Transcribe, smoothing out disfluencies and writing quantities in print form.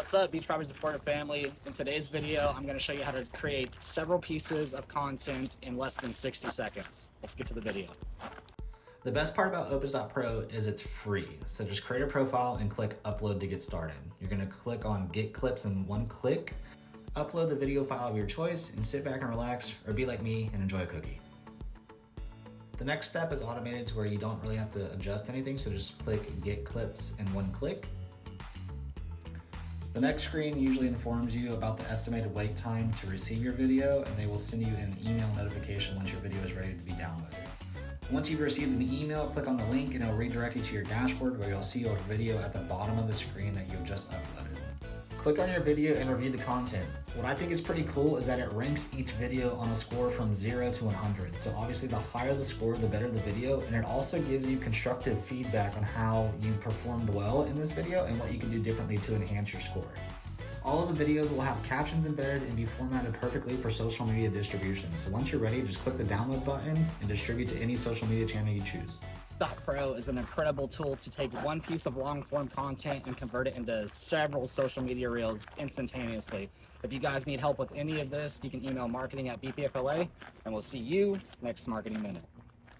What's up, Beach Properties Supporter family? In today's video, I'm going to show you how to create several pieces of content in less than 60 seconds. Let's get to the video. The best part about Opus.Pro is it's free. So just create a profile and click upload to get started. You're going to click on get clips in one click, upload the video file of your choice, and sit back and relax, or be like me and enjoy a cookie. The next step is automated to where you don't really have to adjust anything, so just click get clips in one click. The next screen usually informs you about the estimated wait time to receive your video, and they will send you an email notification once your video is ready to be downloaded. Once you've received an email, click on the link and it'll redirect you to your dashboard where you'll see your video at the bottom of the screen that you've just uploaded. Click on your video and review the content. What I think is pretty cool is that it ranks each video on a score from 0 to 100. So obviously the higher the score, the better the video, and it also gives you constructive feedback on how you performed well in this video and what you can do differently to enhance your score. All of the videos will have captions embedded and be formatted perfectly for social media distribution. So once you're ready, just click the download button and distribute to any social media channel you choose. Opus.Pro is an incredible tool to take one piece of long-form content and convert it into several social media reels instantaneously. If you guys need help with any of this, you can email marketing@bpfla, and we'll see you next Marketing Minute.